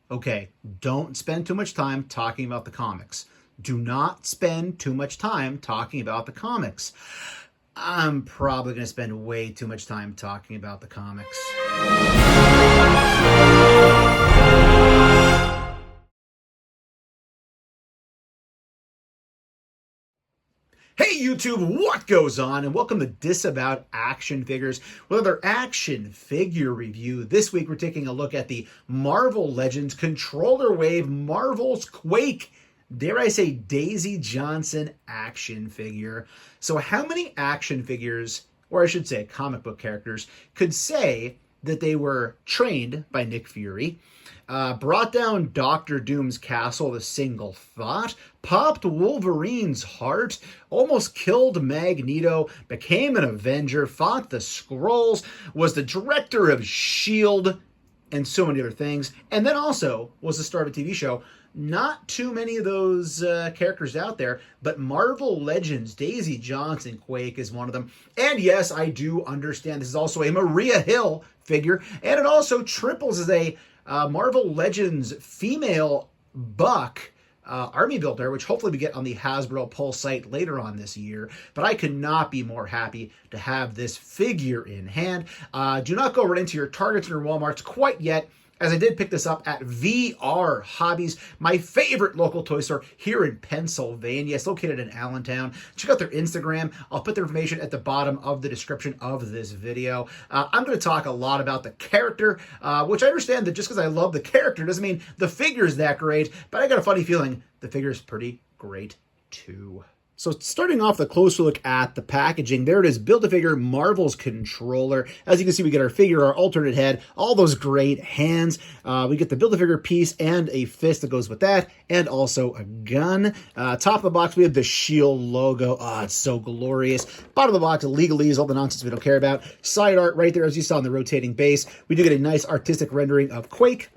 Okay, don't spend too much time talking about the comics. Do not spend too much time talking about the comics. I'm probably going to spend way too much time talking about the comics. Hey YouTube, what goes on? And welcome to Disavowed Action Figures with another action figure review. This week we're taking a look at the Marvel Legends Controller Wave Marvel's Quake, dare I say, Daisy Johnson action figure. So how many action figures, or I should say comic book characters, could say that they were trained by Nick Fury, brought down Doctor Doom's castle with a single thought, popped Wolverine's heart, almost killed Magneto, became an Avenger, fought the Skrulls, was the director of S.H.I.E.L.D., and so many other things, and then also was the star of a TV show. Not too many of those characters out there, but Marvel Legends Daisy Johnson Quake is one of them. And yes, I do understand this is also a Maria Hill figure, and it also triples as a Marvel Legends female Buck army builder, which hopefully we get on the Hasbro Pulse site later on this year. But I could not be more happy to have this figure in hand. Do not go right into your Targets and your Walmarts quite yet, as I did pick this up at VR Hobbies, my favorite local toy store here in Pennsylvania. It's located in Allentown. Check out their Instagram. I'll put their information at the bottom of the description of this video. I'm going to talk a lot about the character, which I understand that just because I love the character doesn't mean the figure's that great, but I got a funny feeling the figure's pretty great too. So starting off with a closer look at the packaging, there it is, Build-A-Figure Marvel's Controller. As you can see, we get our figure, our alternate head, all those great hands. We get the Build-A-Figure piece and a fist that goes with that, and also a gun. Top of the box, we have the S.H.I.E.L.D. logo. Oh, it's so glorious. Bottom of the box, legalese, all the nonsense we don't care about. Side art right there, as you saw on the rotating base. We do get a nice artistic rendering of Quake.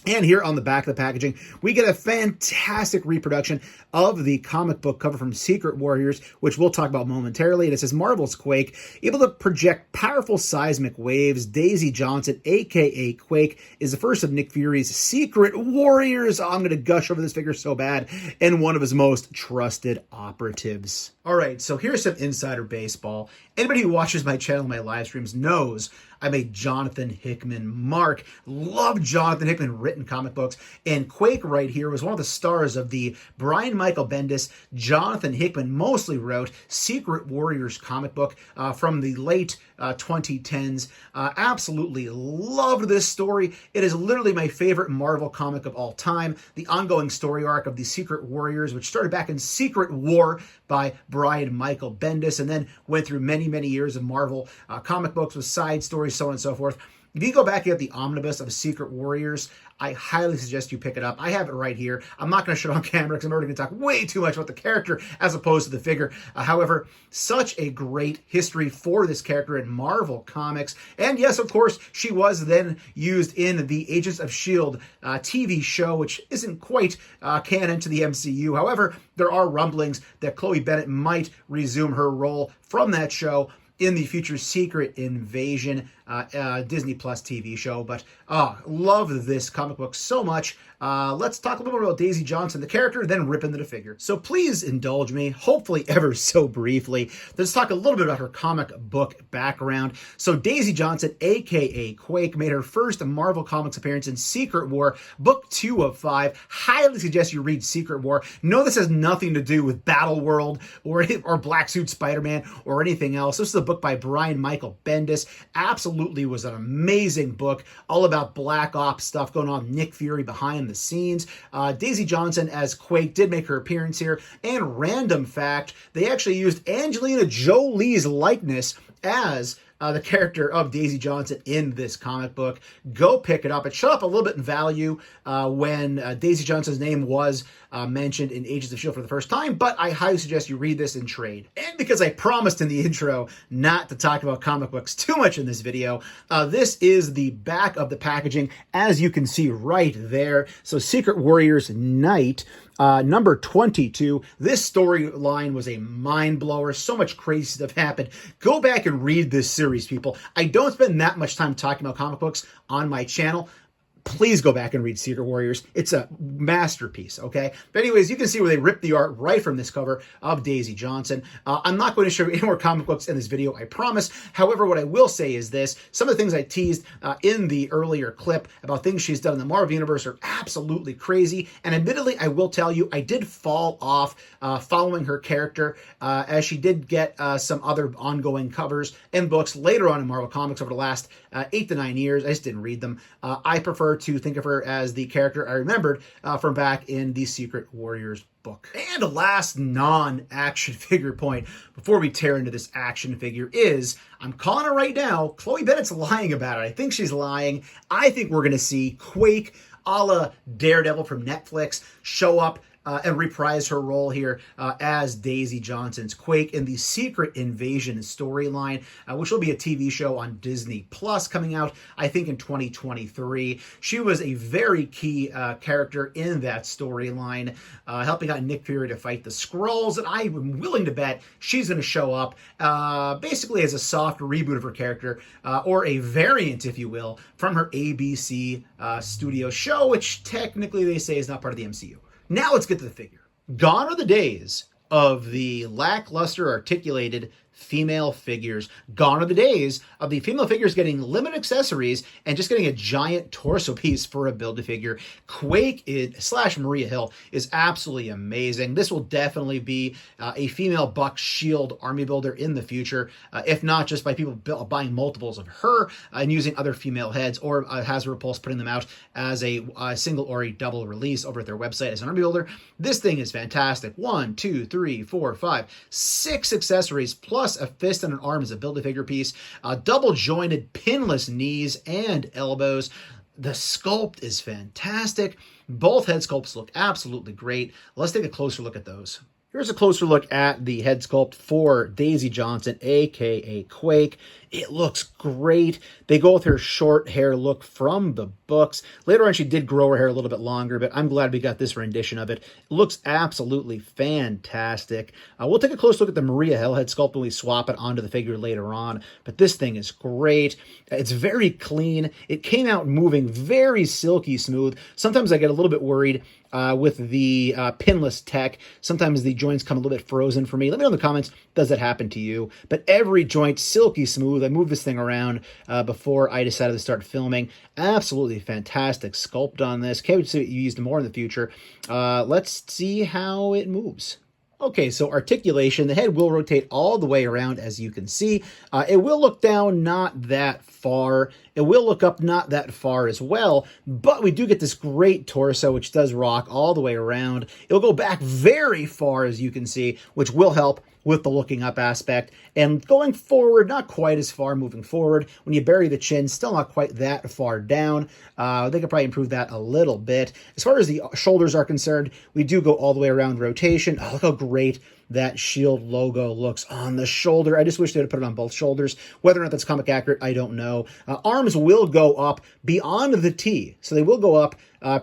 And here on the back of the packaging, we get a fantastic reproduction of the comic book cover from Secret Warriors, which we'll talk about momentarily. And it says, Marvel's Quake, able to project powerful seismic waves. Daisy Johnson, a.k.a. Quake, is the first of Nick Fury's Secret Warriors. Oh, I'm going to gush over this figure so bad. And one of his most trusted operatives. All right, so here's some insider baseball. Anybody who watches my channel, my live streams, knows I'm a Jonathan Hickman mark. Love Jonathan Hickman written comic books. And Quake right here was one of the stars of the Brian Michael Bendis, Jonathan Hickman mostly wrote Secret Warriors comic book from the late 2010s. Absolutely loved this story. It is literally my favorite Marvel comic of all time. The ongoing story arc of the Secret Warriors, which started back in Secret War by Brian Michael Bendis and then went through many, many years of Marvel comic books with side stories, so on and so forth. If you go back and get the omnibus of Secret Warriors, I highly suggest you pick it up. I have it right here. I'm not going to show it on camera because I'm already going to talk way too much about the character as opposed to the figure. However, such a great history for this character in Marvel Comics. And yes, of course, she was then used in the Agents of S.H.I.E.L.D. TV show, which isn't quite canon to the MCU. However, there are rumblings that Chloe Bennett might resume her role from that show in the future Secret Invasion Disney Plus TV show. But love this comic book so much. Let's talk a little bit about Daisy Johnson, the character, then rip into the figure. So please indulge me, hopefully ever so briefly. Let's talk a little bit about her comic book background. So Daisy Johnson, a.k.a. Quake, made her first Marvel Comics appearance in Secret War, book 2 of 5. Highly suggest you read Secret War. No, this has nothing to do with Battle World or Black Suit Spider-Man or anything else. This is a book by Brian Michael Bendis. Absolutely was an amazing book, all about Black Ops stuff going on, Nick Fury behind the scenes. Daisy Johnson as Quake did make her appearance here. And random fact, they actually used Angelina Jolie's likeness as the character of Daisy Johnson in this comic book. Go pick it up. It shot up a little bit in value when Daisy Johnson's name was mentioned in Agents of S.H.I.E.L.D. for the first time, but I highly suggest you read this in trade. And because I promised in the intro not to talk about comic books too much in this video, this is the back of the packaging, as you can see right there. So Secret Warriors Night, number 22. This storyline was a mind blower. So much crazy stuff happened. Go back and read this series, people. I don't spend that much time talking about comic books on my channel. please go back and read Secret Warriors. It's a masterpiece, okay? But anyways, you can see where they ripped the art right from this cover of Daisy Johnson. I'm not going to show you any more comic books in this video, I promise. However, what I will say is this. Some of the things I teased in the earlier clip about things she's done in the Marvel Universe are absolutely crazy. And admittedly, I will tell you, I did fall off following her character as she did get some other ongoing covers and books later on in Marvel Comics over the last 8 to 9 years. I just didn't read them. I prefer to think of her as the character I remembered from back in the Secret Warriors book. And a last non-action figure point before we tear into this action figure is, I'm calling it right now, Chloe Bennett's lying about it. I think she's lying. I think we're going to see Quake a la Daredevil from Netflix show up and reprise her role here as Daisy Johnson's Quake in the Secret Invasion storyline, which will be a TV show on Disney Plus coming out, I think, in 2023. She was a very key character in that storyline, helping out Nick Fury to fight the Skrulls, and I'm willing to bet she's going to show up basically as a soft reboot of her character, or a variant, if you will, from her ABC studio show, which technically they say is not part of the MCU. Now let's get to the figure. Gone are the days of the lackluster articulated female figures. Gone are the days of the female figures getting limited accessories and just getting a giant torso piece for a Build-A-Figure. Quake / Maria Hill is absolutely amazing. This will definitely be a female Buck Shield army builder in the future, if not just by people buying multiples of her and using other female heads, or Hasbro Pulse putting them out as a single or a double release over at their website as an army builder. This thing is fantastic. 1, 2, 3, 4, 5, 6 accessories plus a fist and an arm as a Build-A-Figure piece, double jointed pinless knees and elbows. The sculpt is fantastic. Both head sculpts look absolutely great. Let's take a closer look at those. Here's a closer look at the head sculpt for Daisy Johnson, aka Quake. It looks great. They go with her short hair look from the books. Later on, she did grow her hair a little bit longer, but I'm glad we got this rendition of it. It looks absolutely fantastic. We'll take a close look at the Maria Hill head sculpt when we swap it onto the figure later on, but this thing is great. It's very clean. It came out moving very silky smooth. Sometimes I get a little bit worried with the pinless tech. Sometimes the joints come a little bit frozen for me. Let me know in the comments, does that happen to you? But every joint silky smooth. I moved this thing around before I decided to start filming. Absolutely fantastic sculpt on this. Can't wait to see it used more in the future. Let's see how it moves. Okay, so articulation, the head will rotate all the way around, as you can see. It will look down not that far. It will look up not that far as well, but we do get this great torso, which does rock all the way around. It'll go back very far, as you can see, which will help with the looking up aspect. And going forward, not quite as far moving forward. When you bury the chin, still not quite that far down. They could probably improve that a little bit. As far as the shoulders are concerned, we do go all the way around rotation. Oh, look how great that Shield logo looks on the shoulder. I just wish they would put it on both shoulders. Whether or not that's comic accurate, I don't know. Arms will go up beyond the T, so they will go up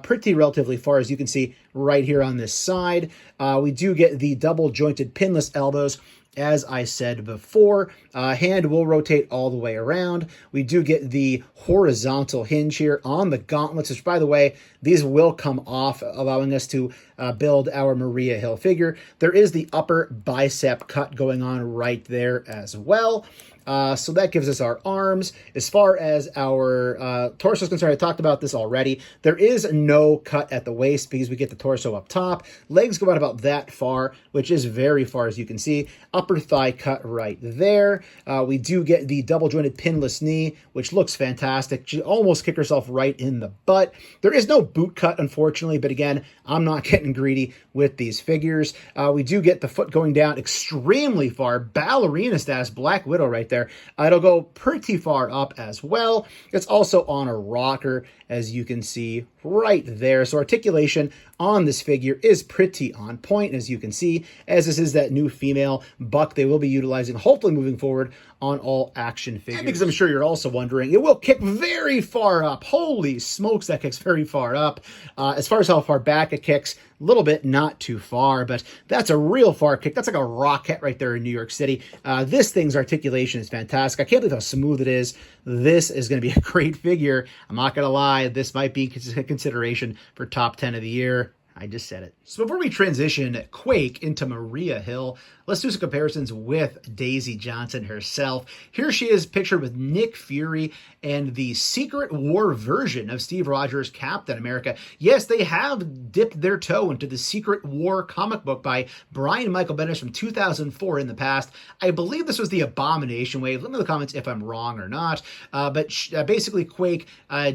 pretty relatively far, as you can see right here on this side. We do get the double jointed pinless elbows. As I said before, hand will rotate all the way around. We do get the horizontal hinge here on the gauntlets, which, by the way, these will come off, allowing us to build our Maria Hill figure. There is the upper bicep cut going on right there as well. So that gives us our arms. As far as our torso is concerned, I talked about this already. There is no cut at the waist because we get the torso up top. Legs go out about that far, which is very far, as you can see. Upper thigh cut right there. We do get the double jointed pinless knee, which looks fantastic. She almost kicked herself right in the butt. There is no boot cut, unfortunately, but again, I'm not getting greedy with these figures. We do get the foot going down extremely far. Ballerina status, Black Widow right there. It'll go pretty far up as well. It's also on a rocker, as you can see right there. So articulation on this figure is pretty on point, as you can see, as this is that new female Buck they will be utilizing, hopefully moving forward on all action figures. And because I'm sure you're also wondering, it will kick very far up. Holy smokes, that kicks very far up. As far as how far back it kicks, little bit, not too far, but that's a real far kick. That's like a rocket right there in New York City. This thing's articulation is fantastic. I can't believe how smooth it is. This is going to be a great figure. I'm not going to lie. This might be consideration for top 10 of the year. I just said it. So before we transition Quake into Maria Hill, let's do some comparisons with Daisy Johnson herself. Here she is pictured with Nick Fury and the Secret War version of Steve Rogers' Captain America. Yes, they have dipped their toe into the Secret War comic book by Brian Michael Bendis from 2004 in the past. I believe this was the Abomination Wave. Let me know in the comments if I'm wrong or not. But basically, Quake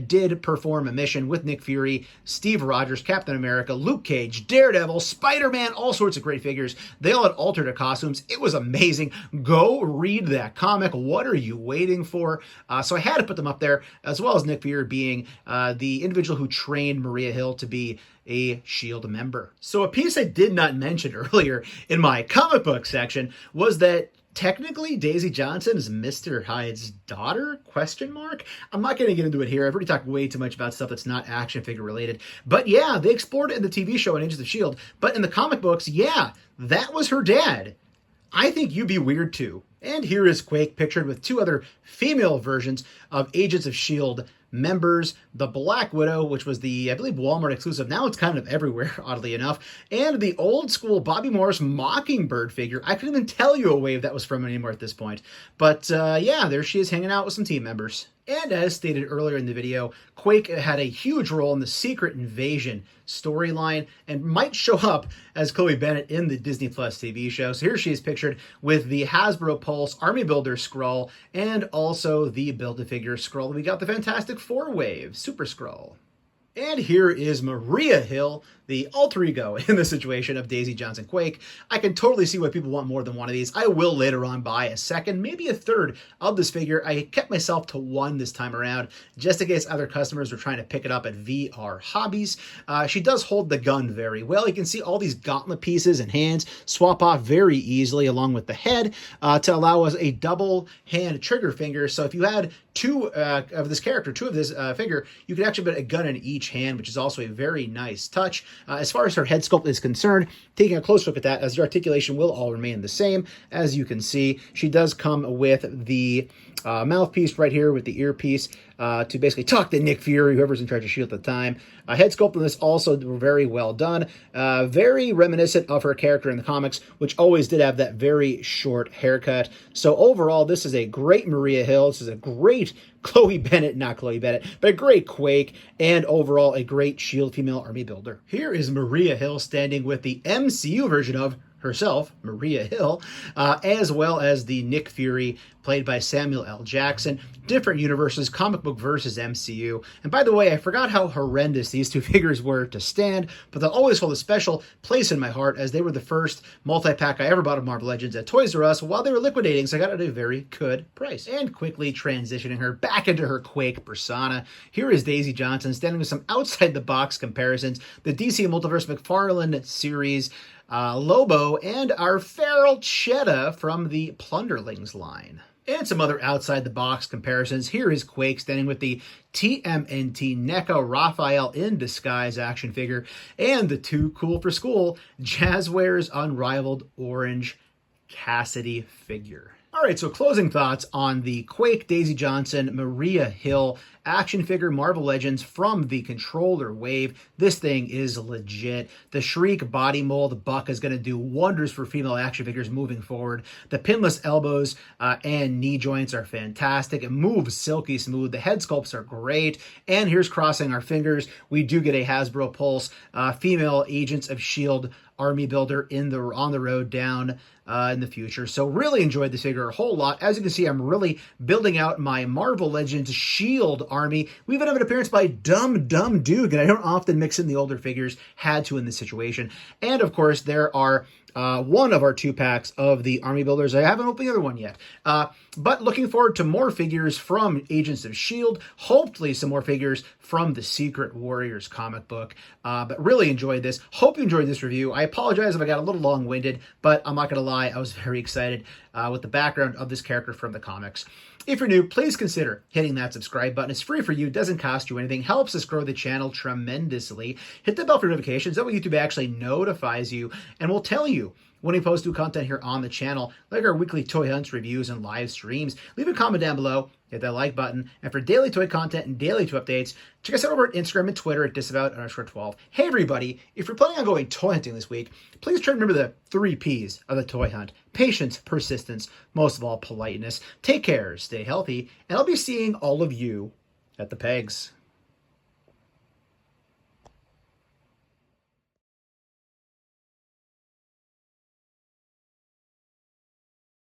did perform a mission with Nick Fury, Steve Rogers, Captain America, Luke Cage, Daredevil, Spider-Man, all sorts of great figures. They all had alternate costumes. It was amazing. Go read that comic. What are you waiting for? So I had to put them up there, as well as Nick Fury being the individual who trained Maria Hill to be a S.H.I.E.L.D. member. So a piece I did not mention earlier in my comic book section was that technically, Daisy Johnson is Mr. Hyde's daughter? Question mark? I'm not going to get into it here. I've already talked way too much about stuff that's not action figure related. But yeah, they explored it in the TV show in Agents of S.H.I.E.L.D. But in the comic books, yeah, that was her dad. I think you'd be weird too. And here is Quake pictured with two other female versions of Agents of S.H.I.E.L.D. members, the Black Widow, which was the, I believe, Walmart exclusive. Now it's kind of everywhere, oddly enough. And the old school Bobby Morris Mockingbird figure. I couldn't even tell you a wave that was from anymore at this point. But yeah, there she is hanging out with some team members. And as stated earlier in the video, Quake had a huge role in the Secret Invasion storyline and might show up as Chloe Bennett in the Disney Plus TV show. So here she is pictured with the Hasbro Pulse Army Builder Skrull and also the Build-A-Figure Skrull. We got the Fantastic Four Wave Super Skrull. And here is Maria Hill, the alter ego in the situation of Daisy Johnson Quake. I can totally see why people want more than one of these. I will later on buy a second, maybe a third of this figure. I kept myself to one this time around, just in case other customers were trying to pick it up at VR Hobbies. She does hold the gun very well. You can see all these gauntlet pieces and hands swap off very easily along with the head to allow us a double hand trigger finger. So if you had two of this character, two of this figure, you could actually put a gun in each hand, which is also a very nice touch. As far as her head sculpt is concerned, taking a close look at that, as the articulation will all remain the same. As you can see, she does come with the mouthpiece right here with the earpiece to basically talk to Nick Fury, whoever's in charge of S.H.I.E.L.D. at the time. Head sculpt on this also very well done. Very reminiscent of her character in the comics, which always did have that very short haircut. So overall, this is a great Maria Hill. This is a great Chloe Bennett, not Chloe Bennett, but a great Quake, and overall a great S.H.I.E.L.D. female army builder. Here is Maria Hill standing with the MCU version of herself, Maria Hill, as well as the Nick Fury, played by Samuel L. Jackson. Different universes, comic book versus MCU. And by the way, I forgot how horrendous these two figures were to stand, but they'll always hold a special place in my heart as they were the first multi-pack I ever bought of Marvel Legends at Toys R Us while they were liquidating, so I got it at a very good price. And quickly transitioning her back into her Quake persona, here is Daisy Johnson standing with some outside-the-box comparisons. The DC Multiverse McFarlane series, Lobo, and our feral Cheetah from the Plunderlings line. And some other outside-the-box comparisons. Here is Quake standing with the TMNT NECA Raphael in Disguise action figure and the Too Cool for School Jazzwares Unrivaled Orange Cassidy figure. All right, so closing thoughts on the Quake Daisy Johnson Maria Hill action figure Marvel Legends from the Controller Wave. This thing is legit. The Shriek body mold buck is going to do wonders for female action figures moving forward. The pinless elbows and knee joints are fantastic. It moves silky smooth. The head sculpts are great. And here's crossing our fingers. We do get a Hasbro Pulse female Agents of S.H.I.E.L.D. army builder on the road down in the future. So really enjoyed this figure a whole lot. As you can see, I'm really building out my Marvel Legends S.H.I.E.L.D. army. We even have an appearance by Dumb Duke, and I don't often mix in the older figures. Had to in this situation. And of course, there are one of our 2 packs of the army builders. I haven't opened the other one yet. But looking forward to more figures from Agents of S.H.I.E.L.D. Hopefully some more figures from the Secret Warriors comic book. But really enjoyed this. Hope you enjoyed this review. I apologize if I got a little long-winded, but I'm not going to lie, I was very excited with the background of this character from the comics. If you're new, please consider hitting that subscribe button. It's free for you, doesn't cost you anything, helps us grow the channel tremendously. Hit the bell for notifications. That way YouTube actually notifies you and will tell you when we post new content here on the channel, like our weekly toy hunts, reviews, and live streams. Leave a comment down below, hit that like button, and for daily toy content and daily toy updates, check us out over at Instagram and Twitter at Disavowed_12. Hey everybody, if you're planning on going toy hunting this week, please try to remember the 3 Ps of the toy hunt. Patience, persistence, most of all politeness. Take care, stay healthy, and I'll be seeing all of you at the pegs.